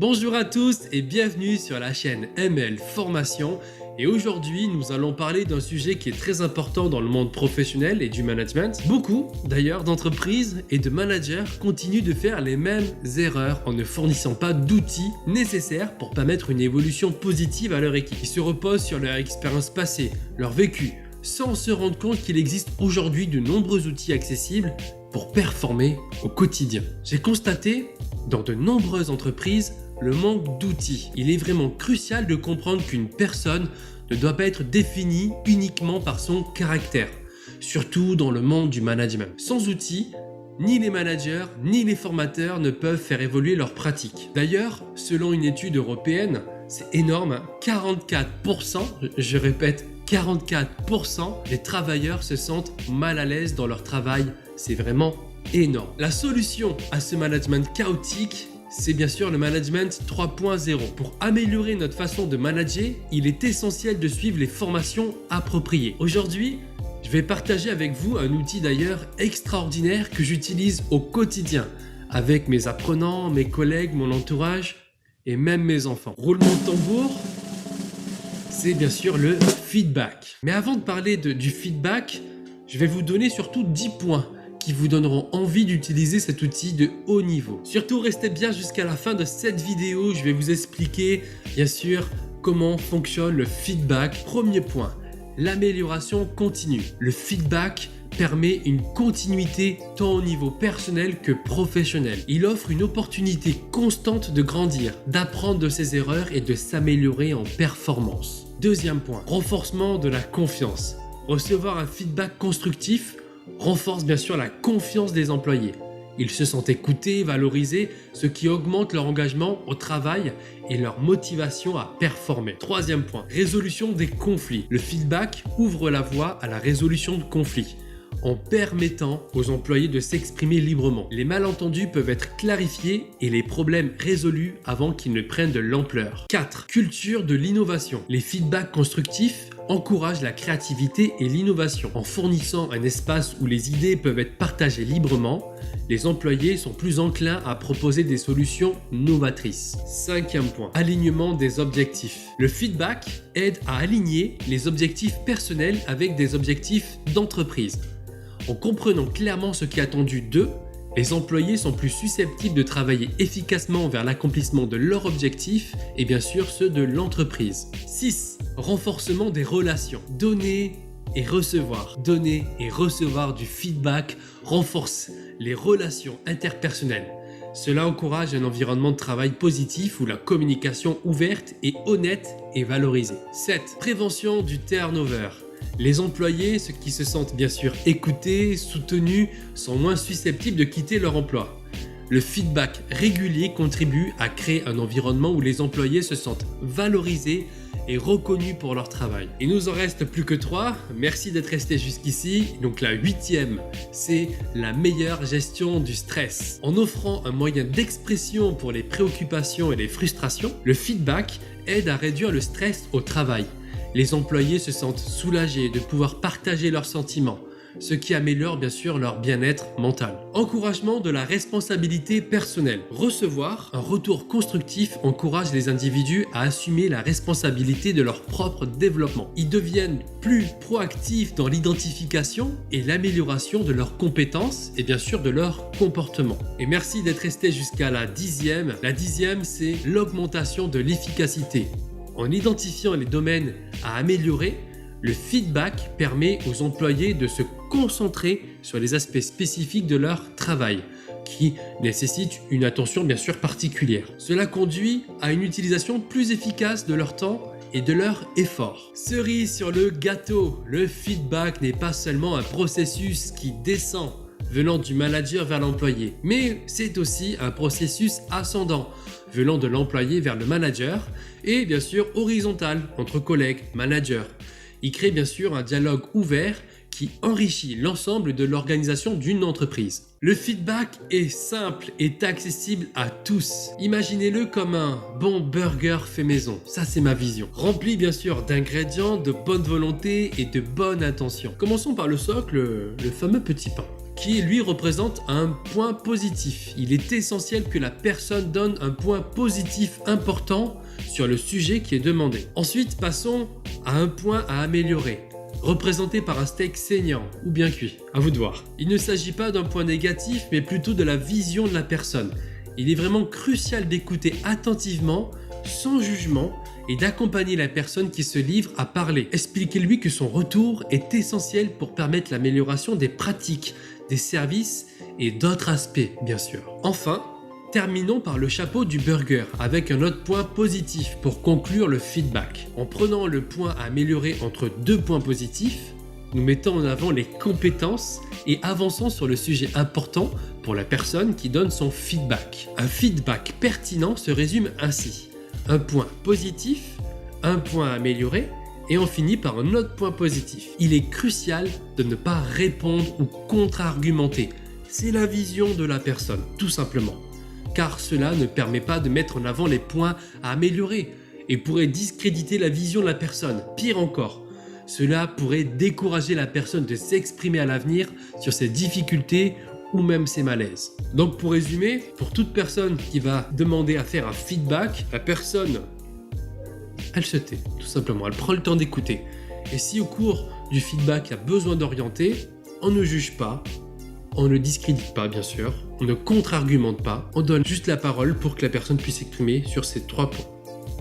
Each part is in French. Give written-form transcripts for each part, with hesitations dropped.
Bonjour à tous et bienvenue sur la chaîne ML Formation. Et aujourd'hui, nous allons parler d'un sujet qui est très important dans le monde professionnel et du management. Beaucoup, d'ailleurs, d'entreprises et de managers continuent de faire les mêmes erreurs en ne fournissant pas d'outils nécessaires pour permettre une évolution positive à leur équipe. Ils se reposent sur leur expérience passée, leur vécu, sans se rendre compte qu'il existe aujourd'hui de nombreux outils accessibles pour performer au quotidien. J'ai constaté dans de nombreuses entreprises le manque d'outils. Il est vraiment crucial de comprendre qu'une personne ne doit pas être définie uniquement par son caractère, surtout dans le monde du management. Sans outils, ni les managers ni les formateurs ne peuvent faire évoluer leurs pratiques. D'ailleurs, selon une étude européenne, c'est énorme, 44%, je répète, 44% des travailleurs se sentent mal à l'aise dans leur travail. C'est vraiment énorme. La solution à ce management chaotique, c'est bien sûr le management 3.0. Pour améliorer notre façon de manager, il est essentiel de suivre les formations appropriées. Aujourd'hui, je vais partager avec vous un outil d'ailleurs extraordinaire que j'utilise au quotidien avec mes apprenants, mes collègues, mon entourage et même mes enfants. Roulement de tambour, c'est bien sûr le feedback. Mais avant de parler du feedback, je vais vous donner surtout 10 points qui vous donneront envie d'utiliser cet outil de haut niveau. Surtout, restez bien jusqu'à la fin de cette vidéo. Je vais vous expliquer, bien sûr, comment fonctionne le feedback. Premier point, l'amélioration continue. Le feedback permet une continuité tant au niveau personnel que professionnel. Il offre une opportunité constante de grandir, d'apprendre de ses erreurs et de s'améliorer en performance. Deuxième point, renforcement de la confiance. Recevoir un feedback constructif renforce bien sûr la confiance des employés. Ils se sentent écoutés, valorisés, ce qui augmente leur engagement au travail et leur motivation à performer. Troisième point, résolution des conflits. Le feedback ouvre la voie à la résolution de conflits en permettant aux employés de s'exprimer librement. Les malentendus peuvent être clarifiés et les problèmes résolus avant qu'ils ne prennent de l'ampleur. 4. Culture de l'innovation. Les feedbacks constructifs encouragent la créativité et l'innovation. En fournissant un espace où les idées peuvent être partagées librement, les employés sont plus enclins à proposer des solutions novatrices. Cinquième point, alignement des objectifs. Le feedback aide à aligner les objectifs personnels avec des objectifs d'entreprise. En comprenant clairement ce qui est attendu d'eux, les employés sont plus susceptibles de travailler efficacement vers l'accomplissement de leurs objectifs et bien sûr ceux de l'entreprise. 6. Renforcement des relations. Donner et recevoir. Donner et recevoir du feedback renforce les relations interpersonnelles. Cela encourage un environnement de travail positif où la communication ouverte et honnête est valorisée. 7. Prévention du turnover. Les employés, ceux qui se sentent bien sûr écoutés, soutenus, sont moins susceptibles de quitter leur emploi. Le feedback régulier contribue à créer un environnement où les employés se sentent valorisés et reconnus pour leur travail. Il nous en reste plus que 3. Merci d'être resté jusqu'ici. Donc la 8e, c'est la meilleure gestion du stress. En offrant un moyen d'expression pour les préoccupations et les frustrations, le feedback aide à réduire le stress au travail. Les employés se sentent soulagés de pouvoir partager leurs sentiments, ce qui améliore bien sûr leur bien-être mental. Encouragement de la responsabilité personnelle. Recevoir un retour constructif encourage les individus à assumer la responsabilité de leur propre développement. Ils deviennent plus proactifs dans l'identification et l'amélioration de leurs compétences et bien sûr de leur comportement. Et merci d'être resté jusqu'à la 10e. La 10e, c'est l'augmentation de l'efficacité. En identifiant les domaines à améliorer, le feedback permet aux employés de se concentrer sur les aspects spécifiques de leur travail, qui nécessitent une attention bien sûr particulière. Cela conduit à une utilisation plus efficace de leur temps et de leur effort. Cerise sur le gâteau, le feedback n'est pas seulement un processus qui descend venant du manager vers l'employé, mais c'est aussi un processus ascendant venant de l'employé vers le manager et bien sûr horizontal entre collègues, managers. Il crée bien sûr un dialogue ouvert qui enrichit l'ensemble de l'organisation d'une entreprise. Le feedback est simple et accessible à tous. Imaginez-le comme un bon burger fait maison. Ça, c'est ma vision. Rempli bien sûr d'ingrédients, de bonne volonté et de bonne intention. Commençons par le socle, le fameux petit pain. qui lui représente un point positif. Il est essentiel que la personne donne un point positif important sur le sujet qui est demandé. Ensuite, passons à un point à améliorer, représenté par un steak saignant ou bien cuit, à vous de voir. Il ne s'agit pas d'un point négatif, mais plutôt de la vision de la personne. Il est vraiment crucial d'écouter attentivement, sans jugement, et d'accompagner la personne qui se livre à parler. Expliquez-lui que son retour est essentiel pour permettre l'amélioration des pratiques, des services et d'autres aspects, bien sûr. Enfin, terminons par le chapeau du burger avec un autre point positif pour conclure le feedback. En prenant le point à améliorer entre deux points positifs, nous mettons en avant les compétences et avançons sur le sujet important pour la personne qui donne son feedback. Un feedback pertinent se résume ainsi. Un point positif, un point à améliorer et on finit par un autre point positif. Il est crucial de ne pas répondre ou contre-argumenter. C'est la vision de la personne, tout simplement. Car cela ne permet pas de mettre en avant les points à améliorer et pourrait discréditer la vision de la personne. Pire encore, cela pourrait décourager la personne de s'exprimer à l'avenir sur ses difficultés ou même ses malaises. Donc pour résumer, pour toute personne qui va demander à faire un feedback, la personne, elle se tait, tout simplement, elle prend le temps d'écouter. Et si au cours du feedback, il y a besoin d'orienter, on ne juge pas, on ne discrédite pas bien sûr, on ne contre-argumente pas, on donne juste la parole pour que la personne puisse s'exprimer sur ces 3 points.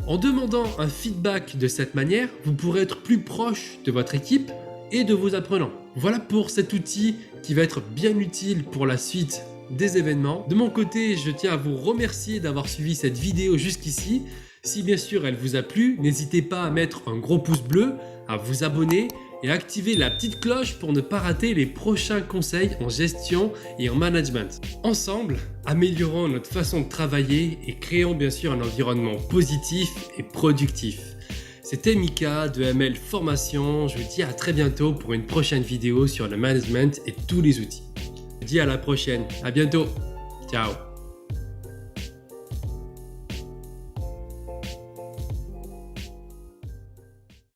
En demandant un feedback de cette manière, vous pourrez être plus proche de votre équipe et de vos apprenants. Voilà pour cet outil qui va être bien utile pour la suite des événements. De mon côté, je tiens à vous remercier d'avoir suivi cette vidéo jusqu'ici. Si bien sûr elle vous a plu, n'hésitez pas à mettre un gros pouce bleu, à vous abonner et à activer la petite cloche pour ne pas rater les prochains conseils en gestion et en management. Ensemble, améliorons notre façon de travailler et créons bien sûr un environnement positif et productif. C'était Mika de ML Formation, je vous dis à très bientôt pour une prochaine vidéo sur le management et tous les outils. Je vous dis à la prochaine, à bientôt, ciao.